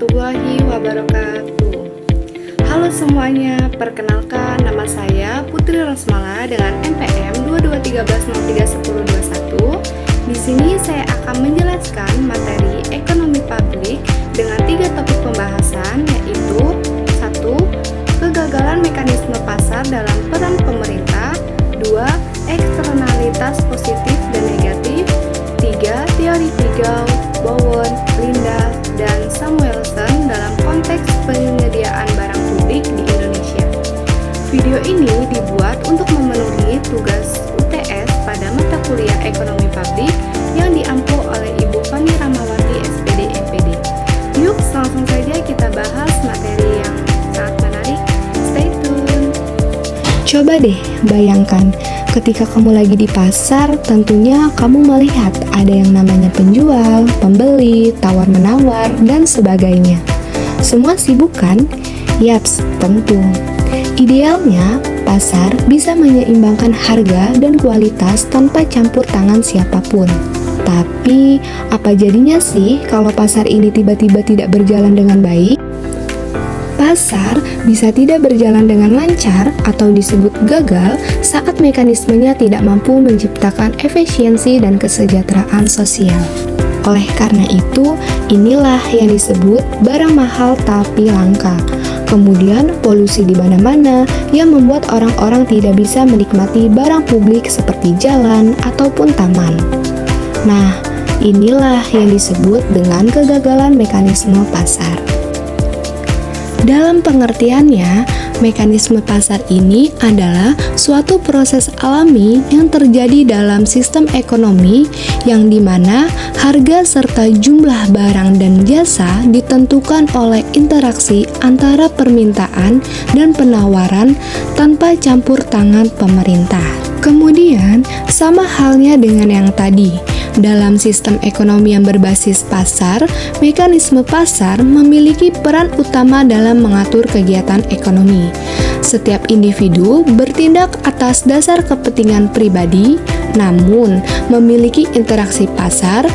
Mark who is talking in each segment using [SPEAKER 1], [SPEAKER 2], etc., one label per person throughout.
[SPEAKER 1] warahmatullahi wabarakatuh. Halo semuanya, perkenalkan nama saya Putri Rosmala dengan NPM 2213031021. Di sini saya akan menjelaskan materi ekonomi publik dengan 3 topik pembahasan, yaitu 1. Kegagalan mekanisme pasar dalam peran pemerintah. 2. Eksternalitas positif dan negatif. 3. Teori Piagau, Bowen, Linda, dan Samuelson dalam konteks penyediaan barang publik di Indonesia. Video ini dibuat untuk memenuhi tugas UTS pada mata kuliah Ekonomi Publik yang diampu oleh Ibu Fani Ramawati SPD MPD. Yuk langsung saja kita bahas materi yang sangat menarik. Stay tune.
[SPEAKER 2] Coba deh bayangkan, ketika kamu lagi di pasar, tentunya kamu melihat ada yang namanya penjual, pembeli, tawar-menawar, dan sebagainya. Semua sibuk kan? Yaps, tentu. Idealnya, pasar bisa menyeimbangkan harga dan kualitas tanpa campur tangan siapapun. Tapi, apa jadinya sih kalau pasar ini tiba-tiba tidak berjalan dengan baik? Pasar bisa tidak berjalan dengan lancar atau disebut gagal saat mekanismenya tidak mampu menciptakan efisiensi dan kesejahteraan sosial. Oleh karena itu, inilah yang disebut barang mahal tapi langka. Kemudian polusi di mana-mana yang membuat orang-orang tidak bisa menikmati barang publik seperti jalan ataupun taman. Nah, inilah yang disebut dengan kegagalan mekanisme pasar. Dalam pengertiannya, mekanisme pasar ini adalah suatu proses alami yang terjadi dalam sistem ekonomi yang dimana harga serta jumlah barang dan jasa ditentukan oleh interaksi antara permintaan dan penawaran tanpa campur tangan pemerintah. Kemudian, sama halnya dengan yang tadi. Dalam sistem ekonomi yang berbasis pasar, mekanisme pasar memiliki peran utama dalam mengatur kegiatan ekonomi. Setiap individu bertindak atas dasar kepentingan pribadi, namun memiliki interaksi pasar,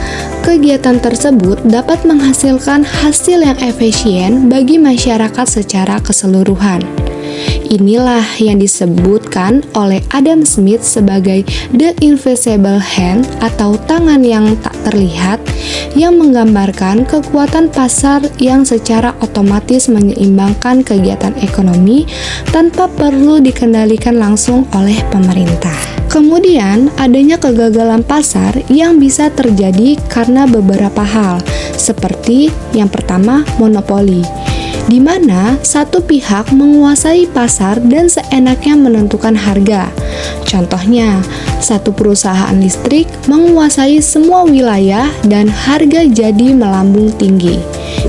[SPEAKER 2] kegiatan tersebut dapat menghasilkan hasil yang efisien bagi masyarakat secara keseluruhan. Inilah yang disebutkan oleh Adam Smith sebagai the invisible hand atau tangan yang tak terlihat yang menggambarkan kekuatan pasar yang secara otomatis menyeimbangkan kegiatan ekonomi tanpa perlu dikendalikan langsung oleh pemerintah. Kemudian, adanya kegagalan pasar yang bisa terjadi karena beberapa hal, seperti yang pertama, monopoli, di mana satu pihak menguasai pasar dan seenaknya menentukan harga. Contohnya, satu perusahaan listrik menguasai semua wilayah dan harga jadi melambung tinggi.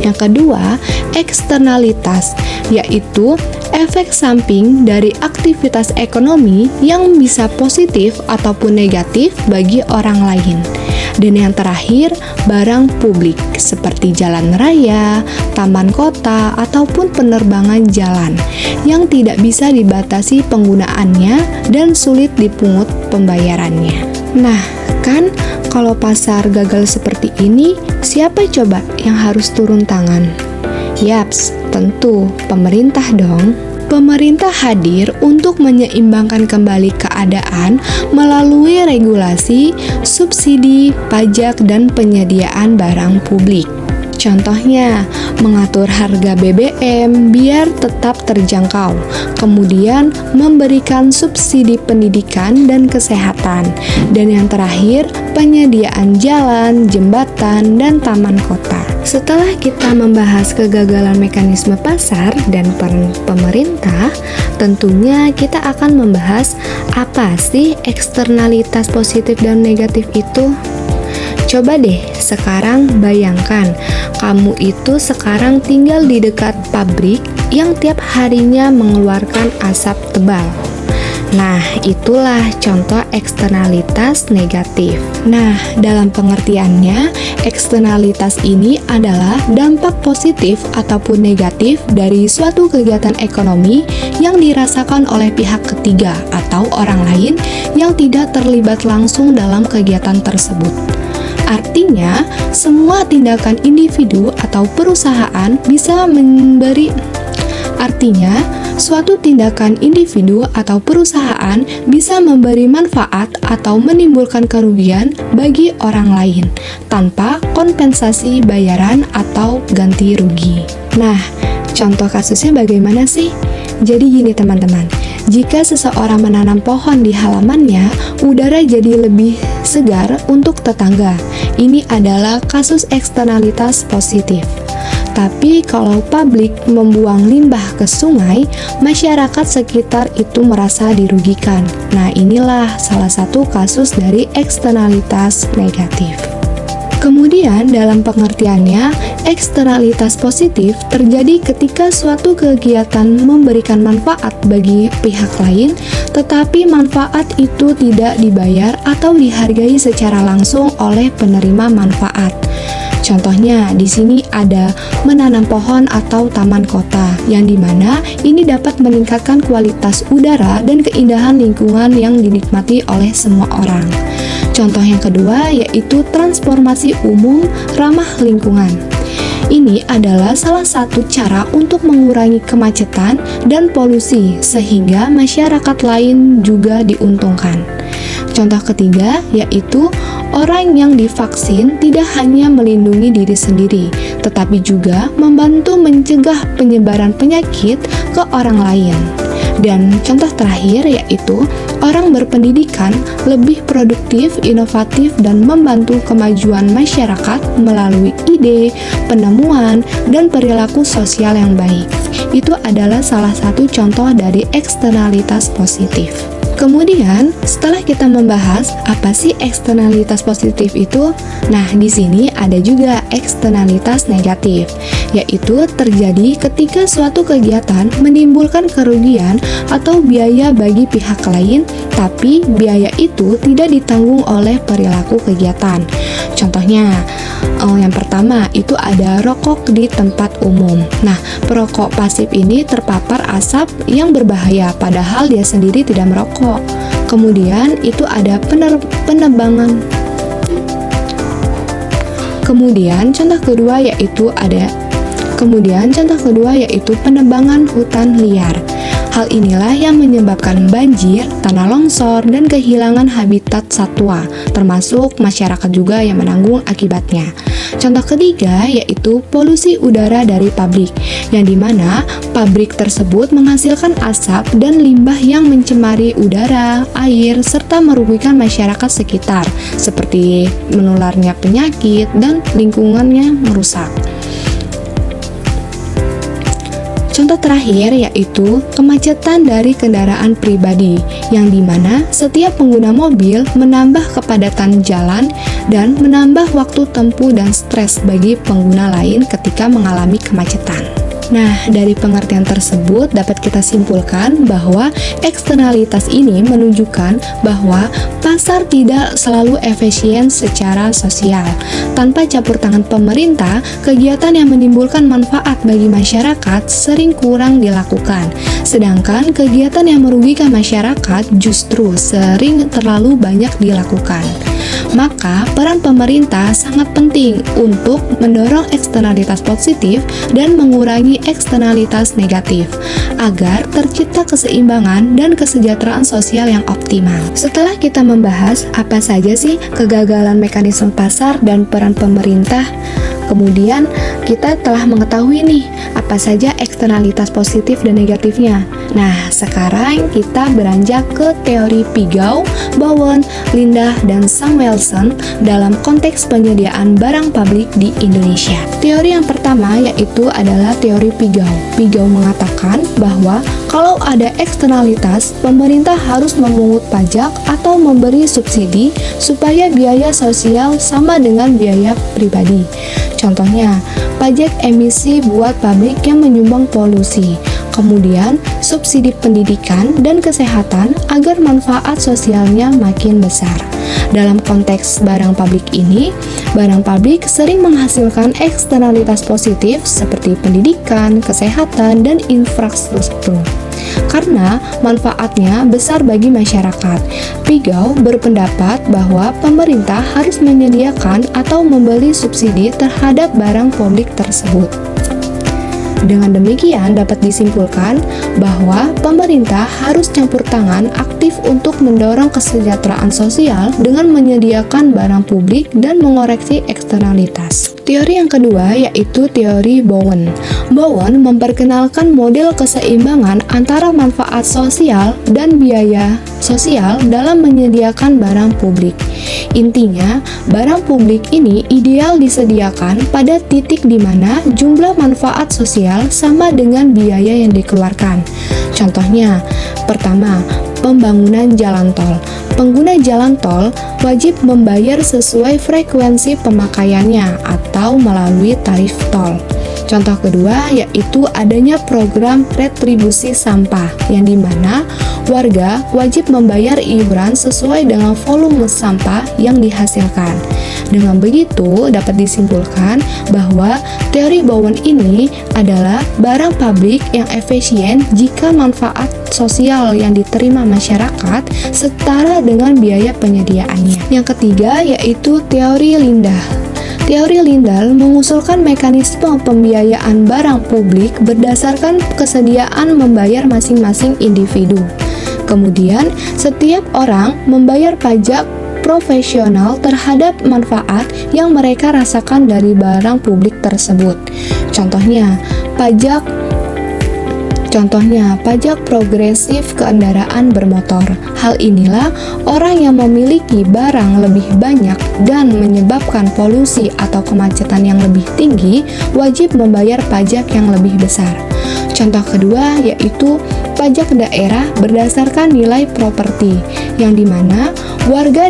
[SPEAKER 2] Yang kedua, eksternalitas, yaitu efek samping dari aktivitas ekonomi yang bisa positif ataupun negatif bagi orang lain. Dan yang terakhir, barang publik seperti jalan raya, taman kota, ataupun penerbangan jalan yang tidak bisa dibatasi penggunaannya dan sulit dipungut pembayarannya. Nah, kan kalau pasar gagal seperti ini, siapa coba yang harus turun tangan? Yaps, tentu pemerintah dong. Pemerintah hadir untuk menyeimbangkan kembali keadaan melalui regulasi, subsidi, pajak, dan penyediaan barang publik. Contohnya, mengatur harga BBM biar tetap terjangkau, kemudian memberikan subsidi pendidikan dan kesehatan, dan yang terakhir, penyediaan jalan, jembatan, dan taman kota. Setelah kita membahas kegagalan mekanisme pasar dan peran pemerintah, tentunya kita akan membahas apa sih eksternalitas positif dan negatif itu. Coba deh sekarang bayangkan, kamu itu sekarang tinggal di dekat pabrik yang tiap harinya mengeluarkan asap tebal. Nah, itulah contoh eksternalitas negatif. Nah, dalam pengertiannya, eksternalitas ini adalah dampak positif ataupun negatif dari suatu kegiatan ekonomi yang dirasakan oleh pihak ketiga atau orang lain yang tidak terlibat langsung dalam kegiatan tersebut. Artinya, semua tindakan individu atau perusahaan bisa memberi Artinya, suatu tindakan individu atau perusahaan bisa memberi manfaat atau menimbulkan kerugian bagi orang lain tanpa kompensasi bayaran atau ganti rugi. Nah, contoh kasusnya bagaimana sih? Jadi gini teman-teman, jika seseorang menanam pohon di halamannya, udara jadi lebih segar untuk tetangga. Ini adalah kasus eksternalitas positif. Tapi kalau publik membuang limbah ke sungai, masyarakat sekitar itu merasa dirugikan. Nah, inilah salah satu kasus dari eksternalitas negatif. Kemudian dalam pengertiannya, eksternalitas positif terjadi ketika suatu kegiatan memberikan manfaat bagi pihak lain, tetapi manfaat itu tidak dibayar atau dihargai secara langsung oleh penerima manfaat. Contohnya, di sini ada menanam pohon atau taman kota, yang dimana ini dapat meningkatkan kualitas udara dan keindahan lingkungan yang dinikmati oleh semua orang. Contoh yang kedua yaitu transformasi umum ramah lingkungan. Ini adalah salah satu cara untuk mengurangi kemacetan dan polusi, sehingga masyarakat lain juga diuntungkan. Contoh ketiga yaitu orang yang divaksin tidak hanya melindungi diri sendiri, tetapi juga membantu mencegah penyebaran penyakit ke orang lain. Dan contoh terakhir yaitu orang berpendidikan lebih produktif, inovatif, dan membantu kemajuan masyarakat melalui ide, penemuan, dan perilaku sosial yang baik. Itu adalah salah satu contoh dari eksternalitas positif. Kemudian, setelah kita membahas apa sih eksternalitas positif itu, nah di sini ada juga eksternalitas negatif, yaitu terjadi ketika suatu kegiatan menimbulkan kerugian atau biaya bagi pihak lain, tapi biaya itu tidak ditanggung oleh perilaku kegiatan. Contohnya, yang pertama itu ada rokok di tempat umum. Nah, perokok pasif ini terpapar asap yang berbahaya, padahal dia sendiri tidak merokok. Kemudian itu ada penebangan. Kemudian contoh kedua yaitu penebangan hutan liar. Hal inilah yang menyebabkan banjir, tanah longsor, dan kehilangan habitat satwa, termasuk masyarakat juga yang menanggung akibatnya. Contoh ketiga yaitu polusi udara dari pabrik, yang dimana pabrik tersebut menghasilkan asap dan limbah yang mencemari udara, air, serta merugikan masyarakat sekitar, seperti menularnya penyakit dan lingkungannya merusak. Contoh terakhir yaitu kemacetan dari kendaraan pribadi, yang dimana setiap pengguna mobil menambah kepadatan jalan dan menambah waktu tempuh dan stres bagi pengguna lain ketika mengalami kemacetan. Nah, dari pengertian tersebut dapat kita simpulkan bahwa eksternalitas ini menunjukkan bahwa pasar tidak selalu efisien secara sosial. Tanpa campur tangan pemerintah, kegiatan yang menimbulkan manfaat bagi masyarakat sering kurang dilakukan. Sedangkan kegiatan yang merugikan masyarakat justru sering terlalu banyak dilakukan. Maka, peran pemerintah sangat penting untuk mendorong eksternalitas positif dan mengurangi eksternalitas negatif, agar tercipta keseimbangan dan kesejahteraan sosial yang optimal. Setelah kita membahas apa saja sih kegagalan mekanisme pasar dan peran pemerintah, kemudian kita telah mengetahui nih apa saja eksternalitas positif dan negatifnya. Nah, sekarang kita beranjak ke teori Piggau, Bowen, Lindah, dan Samuelson dalam konteks penyediaan barang publik di Indonesia. Teori yang pertama yaitu adalah teori Piggau. Piggau mengatakan bahwa kalau ada eksternalitas, pemerintah harus memungut pajak atau memberi subsidi supaya biaya sosial sama dengan biaya pribadi. Contohnya, pajak emisi buat pabrik yang menyumbang polusi. Kemudian, subsidi pendidikan dan kesehatan agar manfaat sosialnya makin besar. Dalam konteks barang publik ini, barang publik sering menghasilkan eksternalitas positif seperti pendidikan, kesehatan, dan infrastruktur. karena manfaatnya besar bagi masyarakat. Pigault berpendapat bahwa pemerintah harus menyediakan atau membeli subsidi terhadap barang publik tersebut. Dengan demikian dapat disimpulkan bahwa pemerintah harus campur tangan aktif untuk mendorong kesejahteraan sosial dengan menyediakan barang publik dan mengoreksi eksternalitas. Teori yang kedua yaitu teori Bowen. Bowen memperkenalkan model keseimbangan antara manfaat sosial dan biaya sosial dalam menyediakan barang publik. Intinya, barang publik ini ideal disediakan pada titik di mana jumlah manfaat sosial sama dengan biaya yang dikeluarkan. Contohnya, pertama, pembangunan jalan tol. Pengguna jalan tol wajib membayar sesuai frekuensi pemakaiannya atau melalui tarif tol. Contoh kedua yaitu adanya program retribusi sampah yang dimana warga wajib membayar iuran sesuai dengan volume sampah yang dihasilkan. Dengan begitu dapat disimpulkan bahwa teori Bowen ini adalah barang publik yang efisien jika manfaat sosial yang diterima masyarakat setara dengan biaya penyediaannya. Yang ketiga yaitu teori Lindahl. Teori Lindahl mengusulkan mekanisme pembiayaan barang publik berdasarkan kesediaan membayar masing-masing individu. Kemudian, setiap orang membayar pajak proporsional terhadap manfaat yang mereka rasakan dari barang publik tersebut. Contohnya, pajak progresif kendaraan bermotor. Hal inilah orang yang memiliki barang lebih banyak dan menyebabkan polusi atau kemacetan yang lebih tinggi wajib membayar pajak yang lebih besar. Contoh kedua yaitu pajak daerah berdasarkan nilai properti, yang dimana warga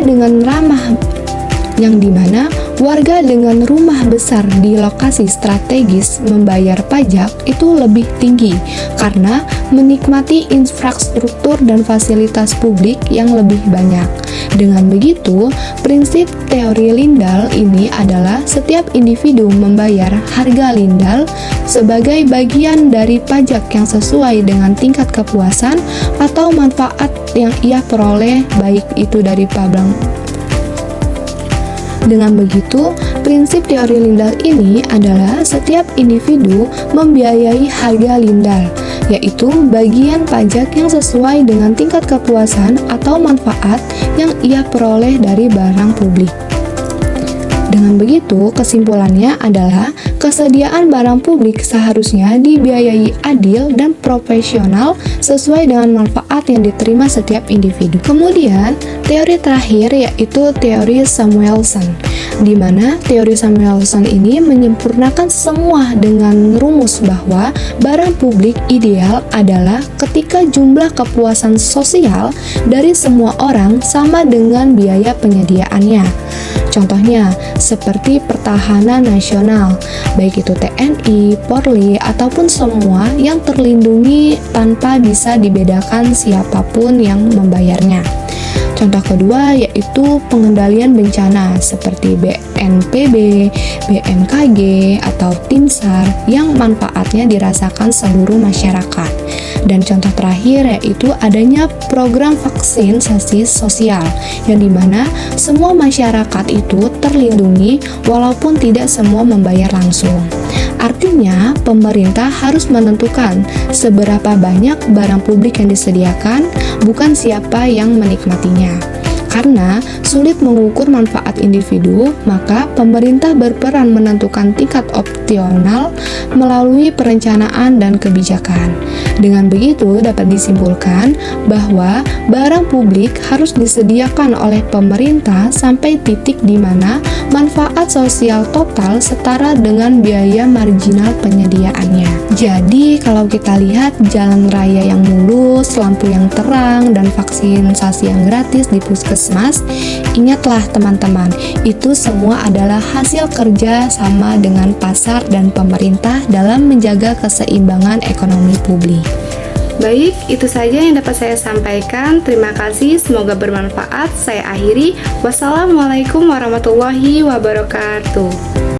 [SPEAKER 2] dengan rumah besar di lokasi strategis membayar pajak itu lebih tinggi karena menikmati infrastruktur dan fasilitas publik yang lebih banyak. Dengan begitu, prinsip teori Lindahl ini adalah setiap individu membayar harga Lindahl sebagai bagian dari pajak yang sesuai dengan tingkat kepuasan atau manfaat yang ia peroleh, baik itu dari Dengan begitu, prinsip teori Lindahl ini adalah setiap individu membiayai harga Lindahl, yaitu bagian pajak yang sesuai dengan tingkat kepuasan atau manfaat yang ia peroleh dari barang publik. Dengan begitu, kesimpulannya adalah kesediaan barang publik seharusnya dibiayai adil dan profesional sesuai dengan manfaat yang diterima setiap individu. Kemudian, teori terakhir yaitu teori Samuelson, di mana teori Samuelson ini menyempurnakan semua dengan rumus bahwa barang publik ideal adalah ketika jumlah kepuasan sosial dari semua orang sama dengan biaya penyediaannya. Contohnya, seperti pertahanan nasional, baik itu TNI, Polri, ataupun semua yang terlindungi tanpa bisa dibedakan siapapun yang membayarnya. Contoh kedua yaitu pengendalian bencana seperti BNPB, BMKG, atau Tim SAR yang manfaatnya dirasakan seluruh masyarakat. Dan contoh terakhir yaitu adanya program vaksinasi sosial yang dimana semua masyarakat itu terlindungi walaupun tidak semua membayar langsung. Artinya, pemerintah harus menentukan seberapa banyak barang publik yang disediakan, bukan siapa yang menikmatinya. Karena sulit mengukur manfaat individu, maka pemerintah berperan menentukan tingkat optimal melalui perencanaan dan kebijakan. Dengan begitu, dapat disimpulkan bahwa barang publik harus disediakan oleh pemerintah sampai titik di mana manfaat sosial total setara dengan biaya marginal penyediaannya. Jadi, kalau kita lihat jalan raya yang mulus, lampu yang terang, dan vaksinasi yang gratis di puskesmas, ingatlah teman-teman, itu semua adalah hasil kerja sama dengan pasar dan pemerintah dalam menjaga keseimbangan ekonomi publik.
[SPEAKER 1] Baik, itu saja yang dapat saya sampaikan. Terima kasih, semoga bermanfaat. Saya akhiri. Wassalamualaikum warahmatullahi wabarakatuh.